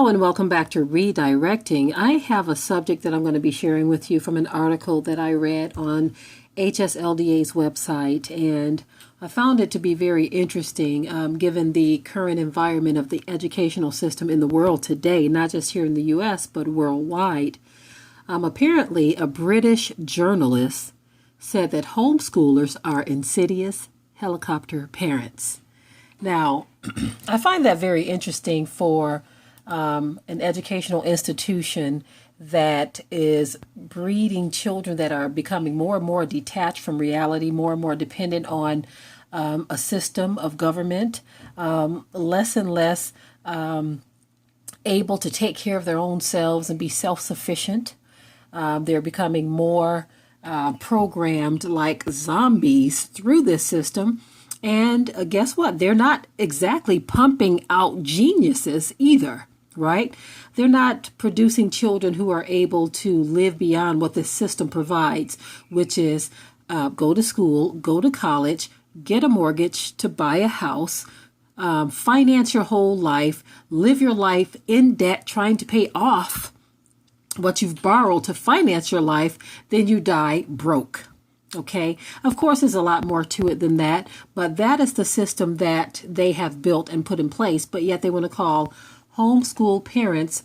Hello and welcome back to Redirecting. I have a subject that I'm going to be sharing with you from an article that I read on HSLDA's website, and I found it to be very interesting given the current environment of the educational system in the world today, not just here in the U.S., but worldwide. Apparently, a British journalist said that homeschoolers are insidious helicopter parents. Now, I find that very interesting for an educational institution that is breeding children that are becoming more and more detached from reality, more and more dependent on a system of government, less and less able to take care of their own selves and be self-sufficient. They're becoming more programmed like zombies through this system. And guess what? They're not exactly pumping out geniuses either, right? They're not producing children who are able to live beyond what the system provides, which is go to school, go to college, get a mortgage to buy a house, finance your whole life, live your life in debt, trying to pay off what you've borrowed to finance your life, then you die broke. Okay, of course, there's a lot more to it than that, but that is the system that they have built and put in place. But yet they want to call homeschool parents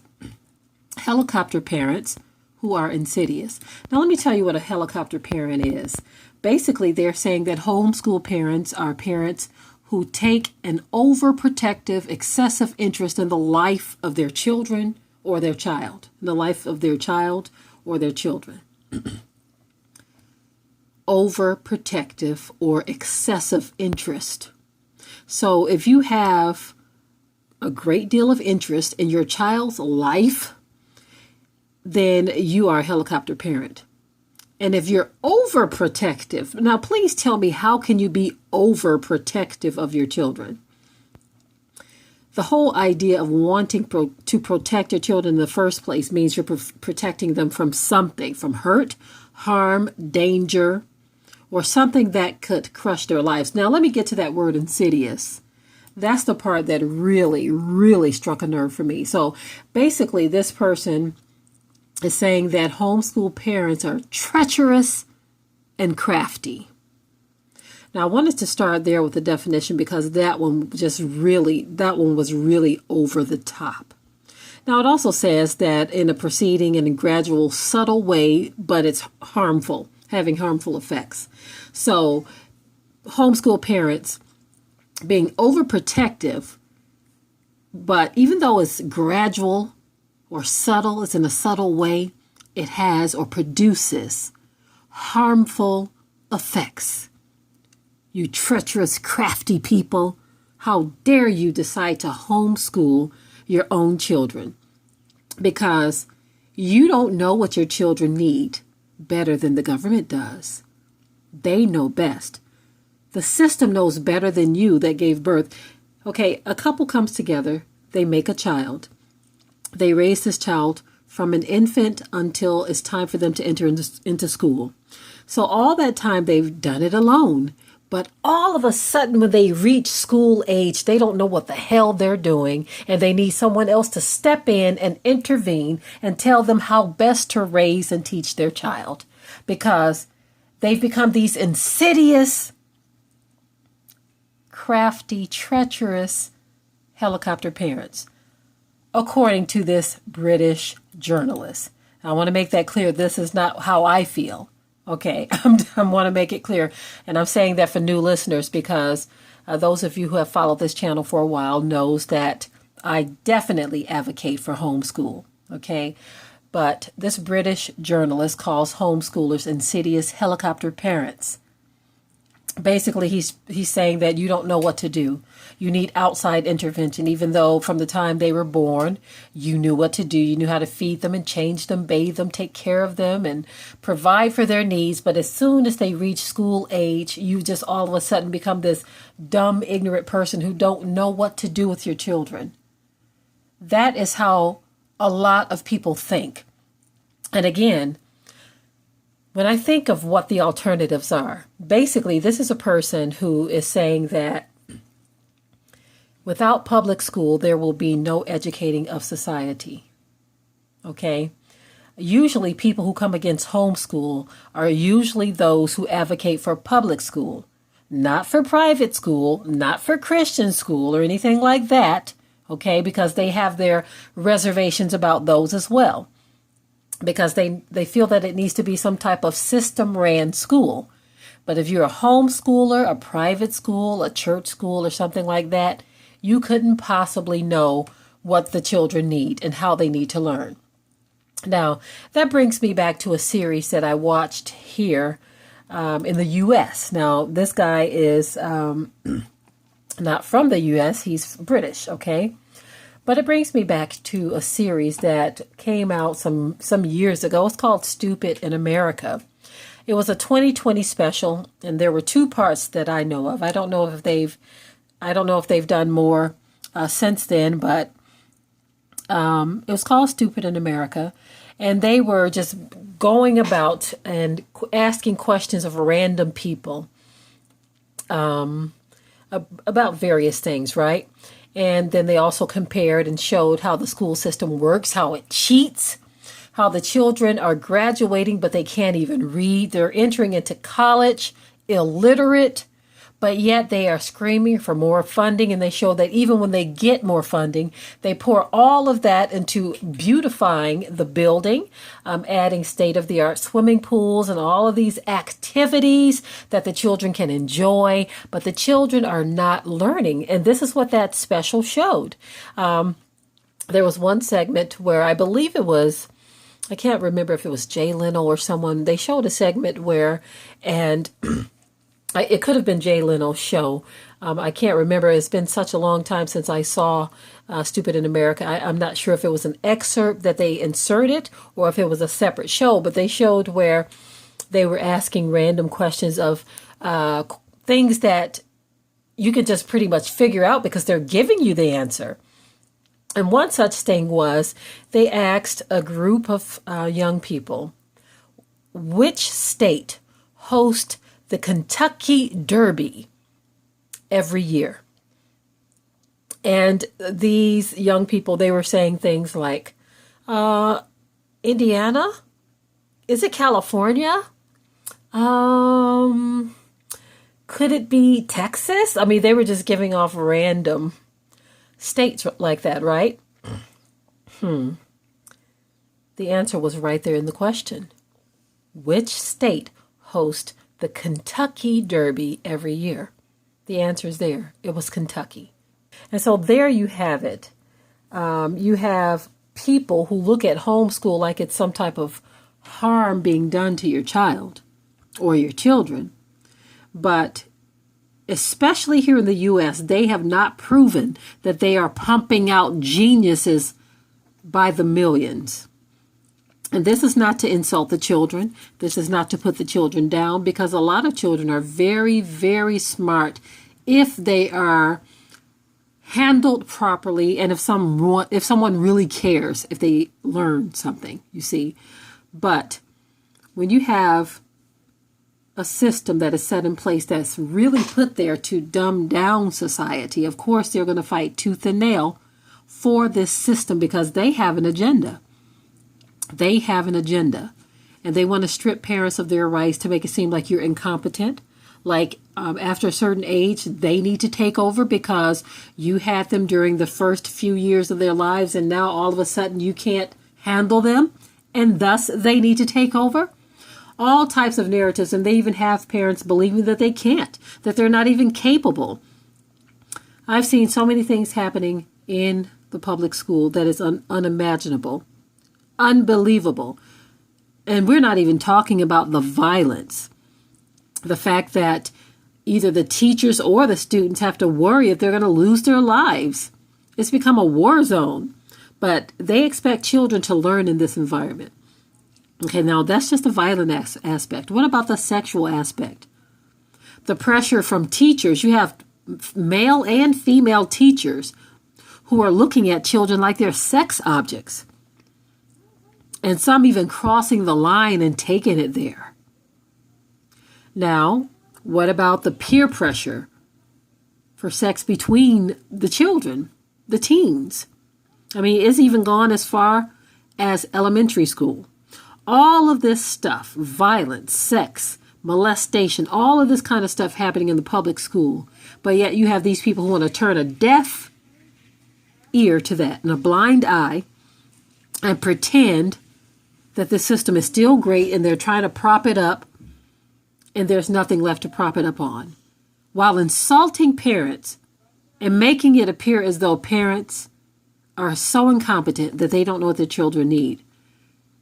helicopter parents who are insidious. Now, let me tell you what a helicopter parent is. Basically, they're saying that homeschool parents are parents who take an overprotective, excessive interest in the life of their children or their child, in the life of their child or their children. Overprotective or excessive interest. So if you have a great deal of interest in your child's life, then you are a helicopter parent. And if you're overprotective, now please tell me, how can you be overprotective of your children? The whole idea of wanting to protect your children in the first place means you're protecting them from something, from hurt, harm, danger, or something that could crush their lives. Now, let me get to that word insidious. That's the part that really, really struck a nerve for me. So basically, this person is saying that homeschool parents are treacherous and crafty. Now, I wanted to start there with the definition because that one was really over the top. Now, it also says that in a proceeding in a gradual, subtle way, but it's harmful, having harmful effects. So homeschool parents being overprotective, but even though it's gradual or subtle, it's in a subtle way, it has or produces harmful effects. You treacherous, crafty people, how dare you decide to homeschool your own children? Because you don't know what your children need better than the government does. They know best. The system knows better than you that gave birth. Okay, a couple comes together, they make a child. They raise this child from an infant until it's time for them to enter into school. So all that time they've done it alone. But all of a sudden, when they reach school age, they don't know what the hell they're doing, and they need someone else to step in and intervene and tell them how best to raise and teach their child, because they've become these insidious, crafty, treacherous helicopter parents, according to this British journalist. I want to make that clear. This is not how I feel. Okay, I want to make it clear, and I'm saying that for new listeners because those of you who have followed this channel for a while knows that I definitely advocate for homeschool, okay? But this British journalist calls homeschoolers insidious helicopter parents. Basically, he's saying that you don't know what to do. You need outside intervention, even though from the time they were born, you knew what to do. You knew how to feed them and change them, bathe them, take care of them, and provide for their needs. But as soon as they reach school age, you just all of a sudden become this dumb, ignorant person who don't know what to do with your children. That is how a lot of people think. And again, when I think of what the alternatives are, basically, this is a person who is saying that Without public school, there will be no educating of society. Okay? Usually people who come against homeschool are usually those who advocate for public school, not for private school, not for Christian school or anything like that. Okay? Because they have their reservations about those as well. Because they feel that it needs to be some type of system-ran school. But if you're a homeschooler, a private school, a church school, or something like that, you couldn't possibly know what the children need and how they need to learn. Now, that brings me back to a series that I watched here in the U.S. Now, this guy is not from the U.S., he's British, okay? But it brings me back to a series that came out some years ago. It's called Stupid in America. It was a 2020 special, and there were 2 parts that I know of. I don't know if they've done more since then, but it was called Stupid in America, and they were just going about and asking questions of random people about various things, right? And then they also compared and showed how the school system works, how it cheats, how the children are graduating, but they can't even read. They're entering into college illiterate, but yet they are screaming for more funding. And they show that even when they get more funding, they pour all of that into beautifying the building, adding state-of-the-art swimming pools and all of these activities that the children can enjoy. But the children are not learning. And this is what that special showed. There was one segment where I believe it was, I can't remember if it was Jay Leno or someone, they showed a segment where, and it could have been Jay Leno's show. I can't remember. It's been such a long time since I saw Stupid in America. I'm not sure if it was an excerpt that they inserted or if it was a separate show, but they showed where they were asking random questions of things that you could just pretty much figure out because they're giving you the answer. And one such thing was they asked a group of young people, which state hosts the Kentucky Derby every year? And these young people, they were saying things like, Indiana? Is it California? Could it be Texas? I mean, they were just giving off random states like that, right? The answer was right there in the question. Which state hosts the Kentucky Derby every year? The answer is there. It was Kentucky. And so there you have it. You have people who look at homeschool like it's some type of harm being done to your child or your children. But especially here in the U.S., they have not proven that they are pumping out geniuses by the millions. And this is not to insult the children. This is not to put the children down, because a lot of children are very, very smart if they are handled properly and if someone really cares, if they learn something, you see. But when you have a system that is set in place that's really put there to dumb down society, of course they're going to fight tooth and nail for this system because they have an agenda. They have an agenda, and they want to strip parents of their rights to make it seem like you're incompetent. Like after a certain age, they need to take over because you had them during the first few years of their lives, and now all of a sudden you can't handle them, and thus they need to take over. All types of narratives, and they even have parents believing that they can't, that they're not even capable. I've seen so many things happening in the public school that is unimaginable, unbelievable. And we're not even talking about the violence. The fact that either the teachers or the students have to worry if they're going to lose their lives. It's become a war zone. But they expect children to learn in this environment. Okay, now that's just the violent aspect. What about the sexual aspect? The pressure from teachers. You have male and female teachers who are looking at children like they're sex objects. And some even crossing the line and taking it there. Now, what about the peer pressure for sex between the children, the teens. I mean, it's even gone as far as elementary school. All of this stuff, violence, sex, molestation, all of this kind of stuff happening in the public school. But yet you have these people who want to turn a deaf ear to that and a blind eye and pretend that the system is still great and they're trying to prop it up and there's nothing left to prop it up on, while insulting parents and making it appear as though parents are so incompetent that they don't know what their children need.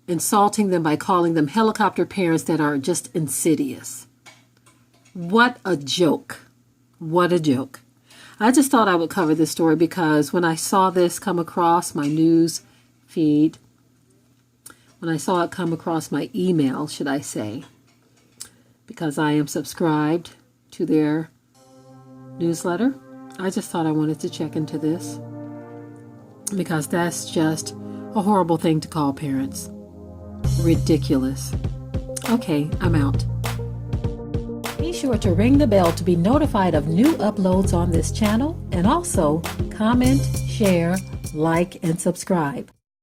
Insulting them by calling them helicopter parents that are just insidious. What a joke. What a joke. I just thought I would cover this story because when I saw this come across my news feed, when I saw it come across my email, should I say, because I am subscribed to their newsletter, I just thought I wanted to check into this because that's just a horrible thing to call parents. Ridiculous. Okay, I'm out. Be sure to ring the bell to be notified of new uploads on this channel, and also comment, share, like, and subscribe.